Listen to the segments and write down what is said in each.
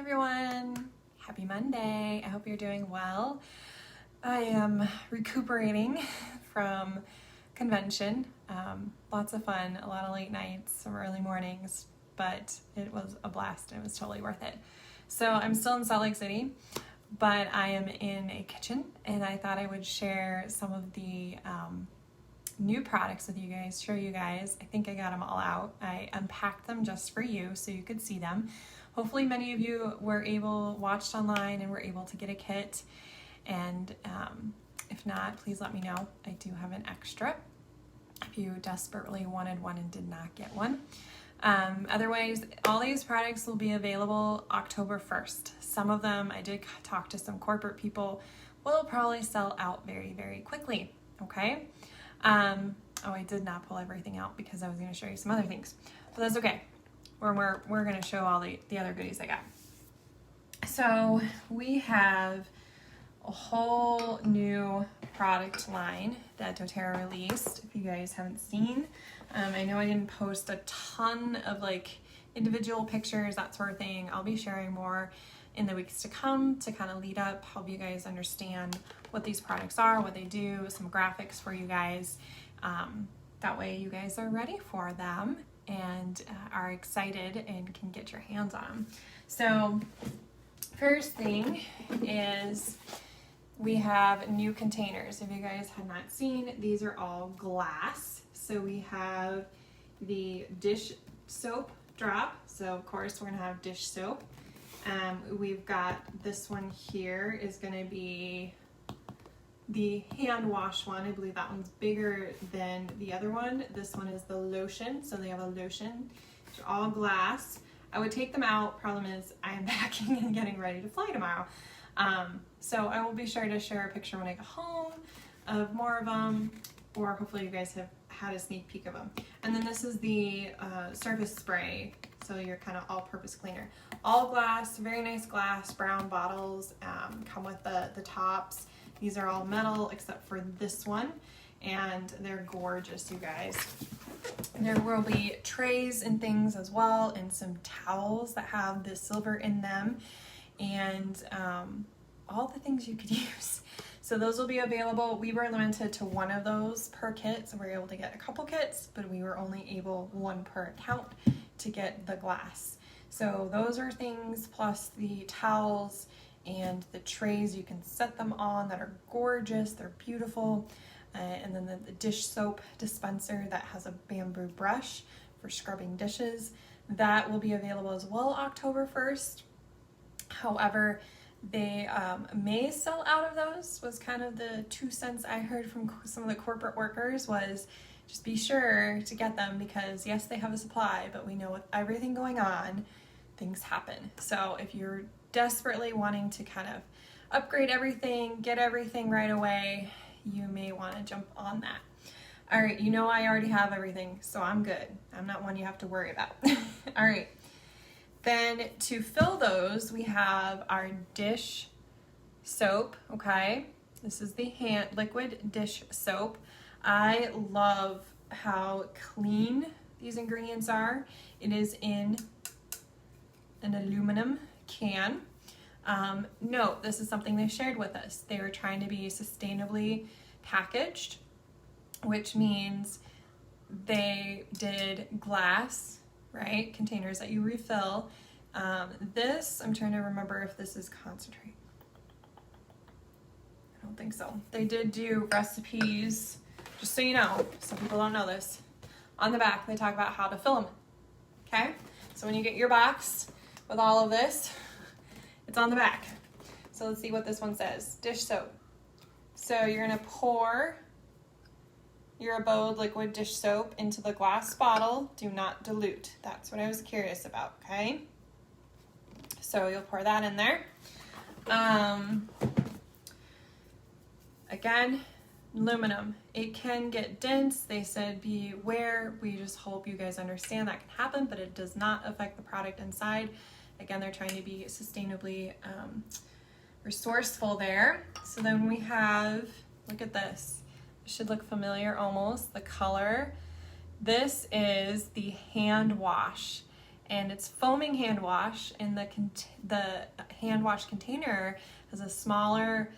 everyone. Happy Monday. I hope you're doing well. I am recuperating from convention. Lots of fun, a lot of late nights, some early mornings, but it was a blast and it was totally worth it. So I'm still in Salt Lake City, but I am in a kitchen and I thought I would share some of the new products with you guys, show you guys. I think I got them all out. I unpacked them just for you so you could see them. Hopefully many of you watched online and were able to get a kit. And if not, please let me know. I do have an extra if you desperately wanted one and did not get one. Otherwise, all these products will be available October 1st. Some of them, I did talk to some corporate people, will probably sell out very, very quickly, okay? Oh, I did not pull everything out because I was going to show you some other things, but that's okay. We're going to show all the other goodies I got. So we have a whole new product line that doTERRA released. If you guys haven't seen, I know I didn't post a ton of like individual pictures, that sort of thing. I'll be sharing more in the weeks to come to kind of lead up, help you guys understand what these products are, what they do, some graphics for you guys. That way you guys are ready for them and are excited and can get your hands on them. So first thing is we have new containers. If you guys have not seen, these are all glass. So we have the dish soap drop. So of course we're gonna have dish soap. We've got this one here is gonna be the hand wash one. I believe that one's bigger than the other one. This one is the lotion. So they have a lotion. They're all glass. I would take them out. Problem is I am packing and getting ready to fly tomorrow. So I will be sure to share a picture when I get home of more of them, or hopefully you guys have had a sneak peek of them. And then this is the surface spray. So your kind of all-purpose cleaner. All glass, very nice glass, brown bottles, come with the tops. These are all metal except for this one, and they're gorgeous, you guys. There will be trays and things as well, and some towels that have the silver in them, and all the things you could use. So those will be available. We were limited to one of those per kit, so we were able to get a couple kits, but we were only able one per account to get the glass. So those are things, plus the towels and the trays you can set them on that are gorgeous, they're beautiful. And then the dish soap dispenser that has a bamboo brush for scrubbing dishes. That will be available as well October 1st. However, they may sell out of those, was kind of the 2 cents I heard from some of the corporate workers, was just be sure to get them because yes, they have a supply, but we know with everything going on, things happen. So if you're desperately wanting to kind of upgrade everything, get everything right away, you may want to jump on that. All right, you know I already have everything, so I'm good. I'm not one you have to worry about. All right. Then to fill those, we have our dish soap, okay? This is the liquid dish soap. I love how clean these ingredients are. It is in an aluminum can. Note, this is something they shared with us. They were trying to be sustainably packaged, which means they did glass, right? Containers that you refill. This, I'm trying to remember if this is concentrate. I don't think so. They did do recipes, just so you know, some people don't know this. On the back, they talk about how to fill them, okay? So when you get your box with all of this, it's on the back. So let's see what this one says. Dish soap. So you're gonna pour your Abode liquid dish soap into the glass bottle. Do not dilute. That's what I was curious about, okay? So you'll pour that in there. Again, aluminum. It can get dense. They said beware. We just hope you guys understand that can happen, but it does not affect the product inside. Again, they're trying to be sustainably resourceful there. So then we have, look at this. It should look familiar almost, the color. This is the hand wash. and it's foaming hand wash, and the hand wash container has a smaller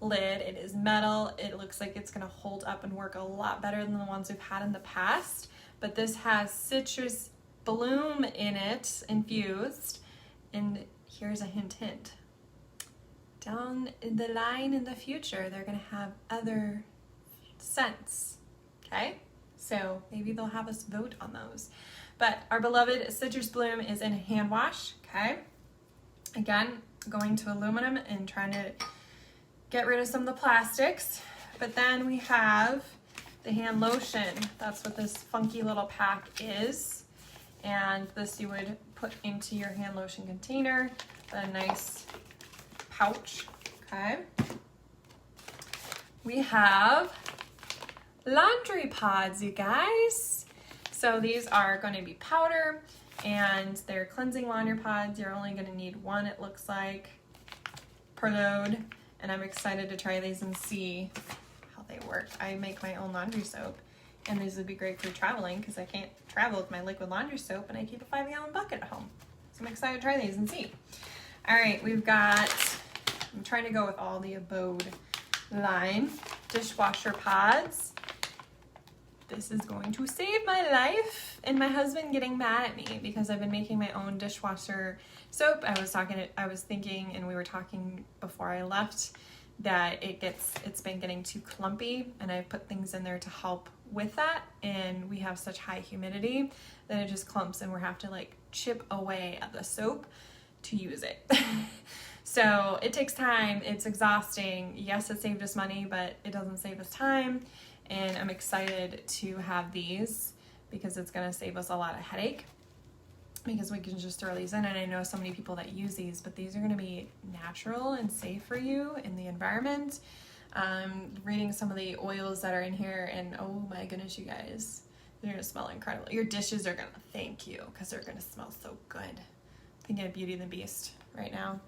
lid. It is metal. It looks like it's going to hold up and work a lot better than the ones we've had in the past, but this has citrus bloom in it infused, and here's a hint. Down the line in the future, they're going to have other scents, okay? So maybe they'll have us vote on those. But our beloved citrus bloom is in hand wash, okay? Again, going to aluminum and trying to get rid of some of the plastics. But then we have the hand lotion. That's what this funky little pack is. And this you would put into your hand lotion container, a nice pouch, okay? We have laundry pods, you guys. So these are going to be powder, and they're cleansing laundry pods. You're only going to need one, it looks like, per load. And I'm excited to try these and see how they work. I make my own laundry soap, and these would be great for traveling because I can't travel with my liquid laundry soap, and I keep a 5-gallon bucket at home. So I'm excited to try these and see. All right, we've got, I'm trying to go with all the Abode line dishwasher pods. This is going to save my life and my husband getting mad at me because I've been making my own dishwasher soap. I was thinking, and we were talking before I left, that it's been getting too clumpy, and I put things in there to help with that, and we have such high humidity that it just clumps, and we have to like chip away at the soap to use it. So it takes time, it's exhausting. Yes, it saved us money, but it doesn't save us time. And I'm excited to have these because it's gonna save us a lot of headache, because we can just throw these in. And I know so many people that use these, but these are gonna be natural and safe for you in the environment. Reading some of the oils that are in here, and oh my goodness, you guys, they're gonna smell incredible. Your dishes are gonna thank you because they're gonna smell so good. Thinking of Beauty and the Beast right now.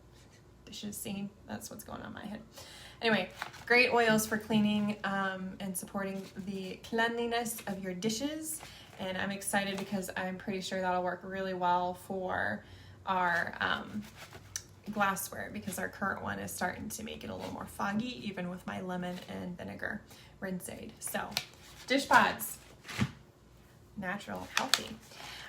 Dishes scene, that's what's going on in my head. Anyway, great oils for cleaning and supporting the cleanliness of your dishes. And I'm excited because I'm pretty sure that'll work really well for our glassware, because our current one is starting to make it a little more foggy, even with my lemon and vinegar rinseade. So, dish pods, natural, healthy.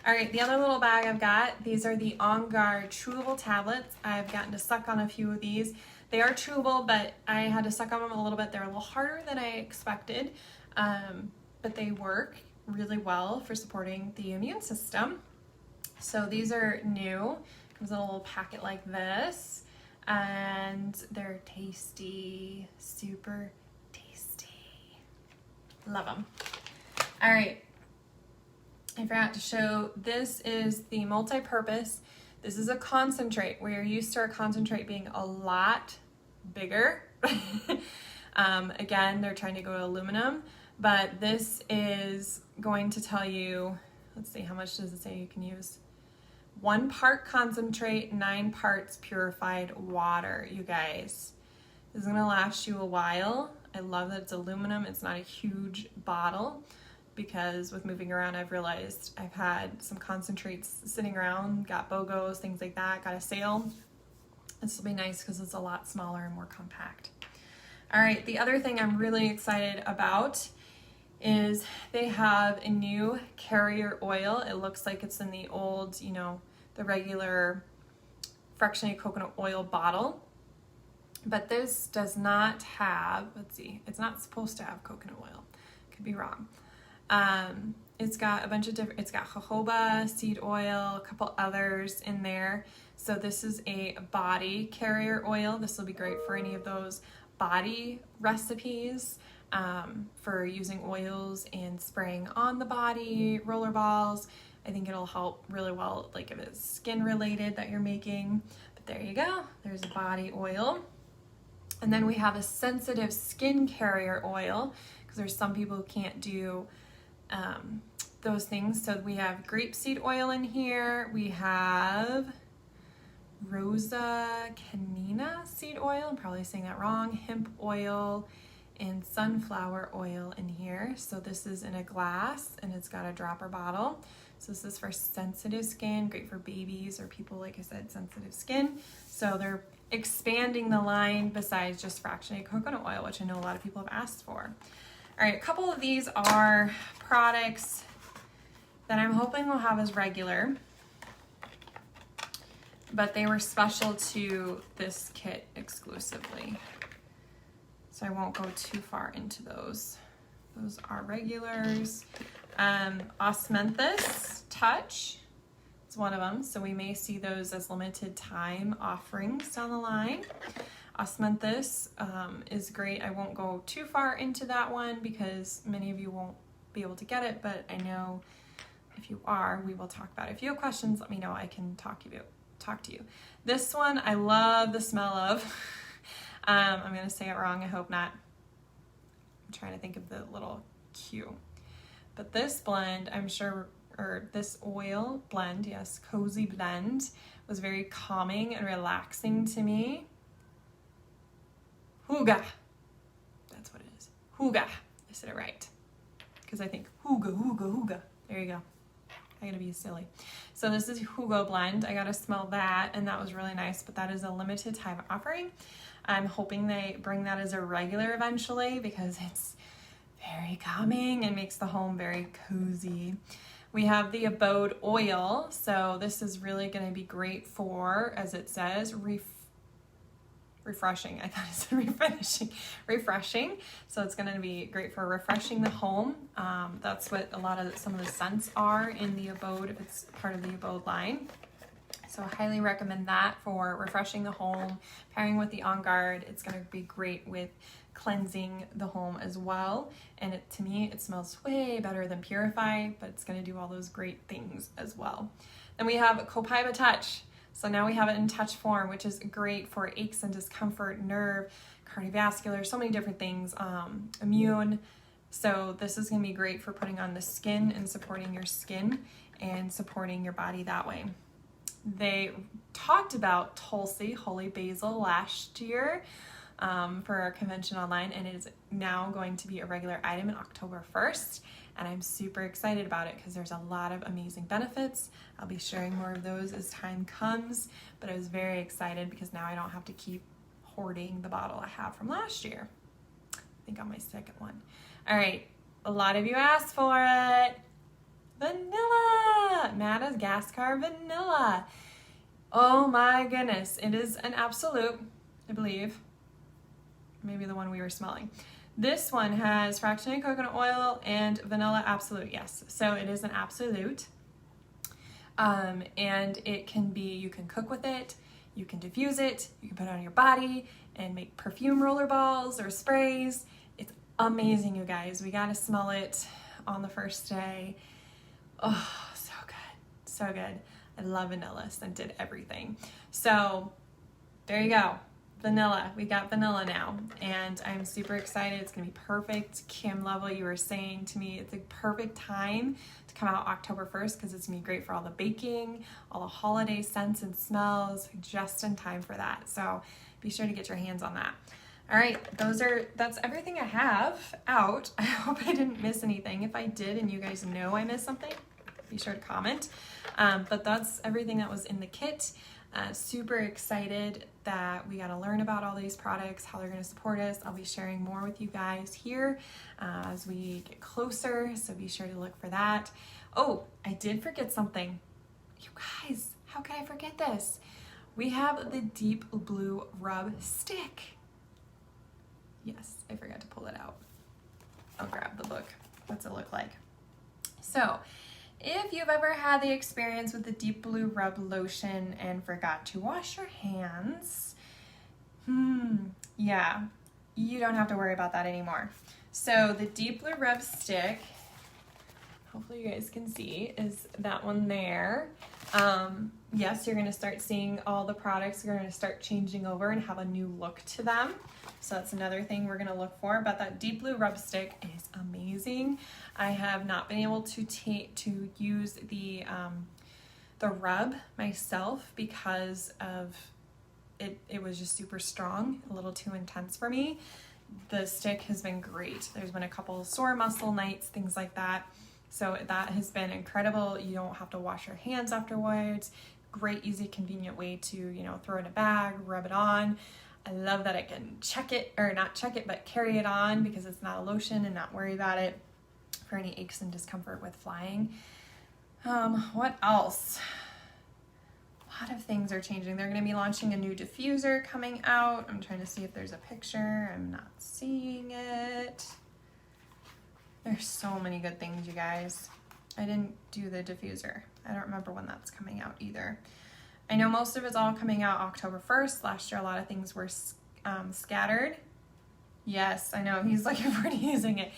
All right, the other little bag I've got, these are the On Guard chewable tablets. I've gotten to suck on a few of these. They are chewable, but I had to suck on them a little bit. They're a little harder than I expected, but they work really well for supporting the immune system. So these are new. Comes in a little packet like this, and they're tasty, super tasty. Love them. All right. I forgot to show, this is the multi-purpose. This is a concentrate, where you're used to our concentrate being a lot bigger. Again, they're trying to go to aluminum, but this is going to tell you, let's see, how much does it say you can use? 1 part concentrate, 9 parts purified water, you guys. This is gonna last you a while. I love that it's aluminum. It's not a huge bottle, because with moving around, I've realized I've had some concentrates sitting around, got BOGOs, things like that, got a sale. This will be nice because it's a lot smaller and more compact. All right, the other thing I'm really excited about is they have a new carrier oil. It looks like it's in the old, you know, the regular fractionated coconut oil bottle. But this does not have, let's see, it's not supposed to have coconut oil. Could be wrong. It's got a bunch of different, it's got jojoba, seed oil, a couple others in there. So this is a body carrier oil. This will be great for any of those body recipes, for using oils and spraying on the body, roller balls. I think it'll help really well, like if it's skin related that you're making. But there you go, there's a body oil. And then we have a sensitive skin carrier oil, because there's some people who can't do those things. So we have grapeseed oil in here. We have Rosa Canina seed oil. I'm probably saying that wrong. Hemp oil and sunflower oil in here. So this is in a glass, and it's got a dropper bottle. So this is for sensitive skin, great for babies or people, like I said, sensitive skin. So they're expanding the line besides just fractionated coconut oil, which I know a lot of people have asked for. All right, a couple of these are products that I'm hoping we'll have as regular, but they were special to this kit exclusively. So I won't go too far into those. Those are regulars. Osmanthus Touch is one of them, so we may see those as limited time offerings down the line. Osmanthus is great. I won't go too far into that one because many of you won't be able to get it, but I know if you are, we will talk about it. If you have questions, let me know. I can talk to you. This one I love the smell of. I'm going to say it wrong. I hope not. I'm trying to think of the little cue. But this blend, I'm sure, or this oil blend, yes, Cozy Blend, was very calming and relaxing to me. Hygge. That's what it is. Hygge. I said it right. Because I think hygge. There you go. I gotta be silly. So this is Hygge Blend. I gotta smell that, and that was really nice, but that is a limited time offering. I'm hoping they bring that as a regular eventually because it's very calming and makes the home very cozy. We have the Abode Oil. So this is really going to be great for, as it says, refreshing. I thought it said refinishing. Refreshing. So it's going to be great for refreshing the home. That's what some of the scents are in the Abode, if it's part of the Abode line. So I highly recommend that for refreshing the home, pairing with the On Guard. It's going to be great with cleansing the home as well. And to me, it smells way better than Purify, but it's going to do all those great things as well. Then we have Copaiba Touch. So now we have it in touch form, which is great for aches and discomfort, nerve, cardiovascular, so many different things, immune. So this is going to be great for putting on the skin and supporting your skin and supporting your body that way. They talked about Tulsi Holy Basil last year for our convention online, and it is now going to be a regular item in October 1st. And I'm super excited about it because there's a lot of amazing benefits. I'll be sharing more of those as time comes, but I was very excited because now I don't have to keep hoarding the bottle I have from last year. I think on my second one. All right, a lot of you asked for it. Vanilla! Madagascar Vanilla. Oh my goodness, it is an absolute, I believe. Maybe the one we were smelling. This one has fractionated coconut oil and vanilla absolute, yes. So it is an absolute. And it can be, you can cook with it, you can diffuse it, you can put it on your body and make perfume roller balls or sprays. It's amazing, you guys. We gotta smell it on the first day. Oh, so good, so good. I love vanilla, scented everything. So there you go. Vanilla, we got vanilla now, and I'm super excited. It's gonna be perfect. Kim Lovell, you were saying to me, it's a perfect time to come out October 1st because it's gonna be great for all the baking, all the holiday scents and smells, just in time for that. So be sure to get your hands on that. All right, that's everything I have out. I hope I didn't miss anything. If I did and you guys know I missed something, be sure to comment. But that's everything that was in the kit. Super excited that we got to learn about all these products, how they're going to support us. I'll be sharing more with you guys here as we get closer, so be sure to look for that. Oh, I did forget something. You guys, how could I forget this? We have the Deep Blue Rub Stick. Yes, I forgot to pull it out. I'll grab the book. What's it look like? So, if you've ever had the experience with the Deep Blue Rub Lotion and forgot to wash your hands, yeah, you don't have to worry about that anymore. So the Deep Blue Rub Stick, hopefully you guys can see, is that one there. Yes, you're gonna start seeing all the products are gonna start changing over and have a new look to them. So that's another thing we're gonna look for, but that Deep Blue Rub Stick is amazing. I have not been able to use the rub myself because of it was just super strong, a little too intense for me. The stick has been great. There's been a couple sore muscle nights, things like that. So that has been incredible. You don't have to wash your hands afterwards. Great, easy, convenient way to, you know, throw it in a bag, rub it on. I love that I can check it, or not check it, but carry it on because it's not a lotion, and not worry about it for any aches and discomfort with flying. What else? A lot of things are changing. They're going to be launching a new diffuser coming out. I'm trying to see if there's a picture. I'm not seeing it. There's so many good things, you guys. I didn't do the diffuser. I don't remember when that's coming out either. I know most of it's all coming out October 1st. Last year, a lot of things were scattered. Yes, I know. He's looking forward to using it.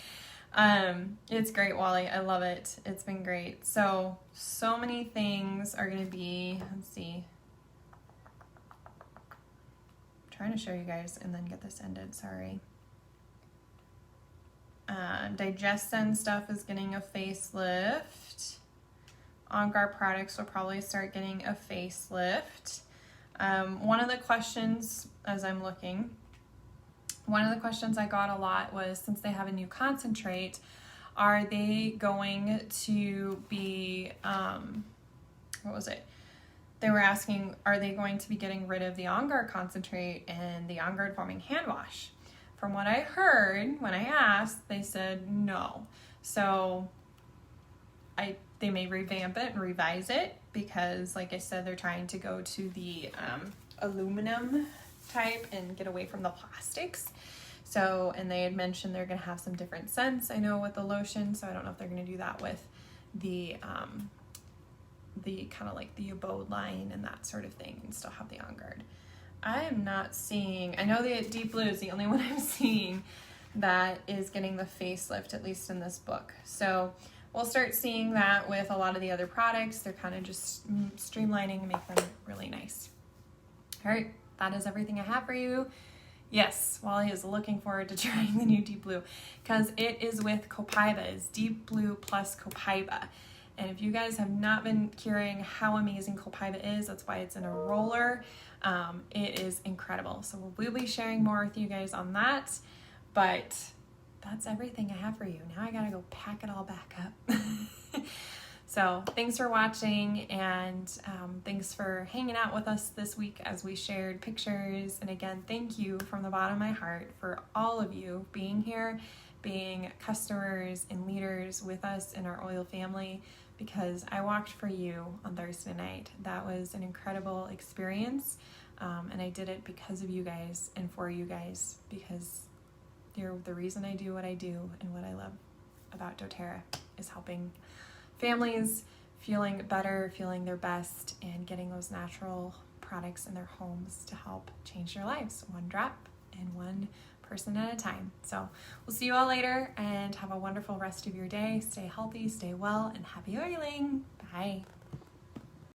It's great, Wally. I love it. It's been great. So many things are going to be, let's see. I'm trying to show you guys and then get this ended. Sorry. Digestion stuff is getting a facelift. On Guard products will probably start getting a facelift. One of the questions as I'm looking, one of the questions I got a lot was, since they have a new concentrate, are they going to be, what was it? They were asking, are they going to be getting rid of the On Guard concentrate and the On Guard foaming hand wash? From what I heard, when I asked, they said no. So they may revamp it and revise it because, like I said, they're trying to go to the aluminum type and get away from the plastics. So, and they had mentioned they're going to have some different scents, I know, with the lotion. So I don't know if they're going to do that with the kind of like the Abode line and that sort of thing, and still have the On Guard. I am not seeing, I know the Deep Blue is the only one I'm seeing that is getting the facelift, at least in this book. So we'll start seeing that with a lot of the other products. They're kind of just streamlining and make them really nice. All right, that is everything I have for you. Yes, Wally is looking forward to trying the new Deep Blue because it is with Copaiba. It's Deep Blue plus Copaiba. And if you guys have not been hearing how amazing Copaiba is, that's why it's in a roller. It is incredible. So we'll be sharing more with you guys on that. But that's everything I have for you. Now I gotta go pack it all back up. So thanks for watching, and thanks for hanging out with us this week as we shared pictures. And again, thank you from the bottom of my heart for all of you being here, being customers and leaders with us in our oil family, because I walked for you on Thursday night. That was an incredible experience, and I did it because of you guys and for you guys, because you're the reason I do what I do, and what I love about doTERRA is helping families feeling better, feeling their best, and getting those natural products in their homes to help change their lives, one drop and one person at a time. So we'll see you all later, and have a wonderful rest of your day. Stay healthy, stay well, and happy oiling. Bye.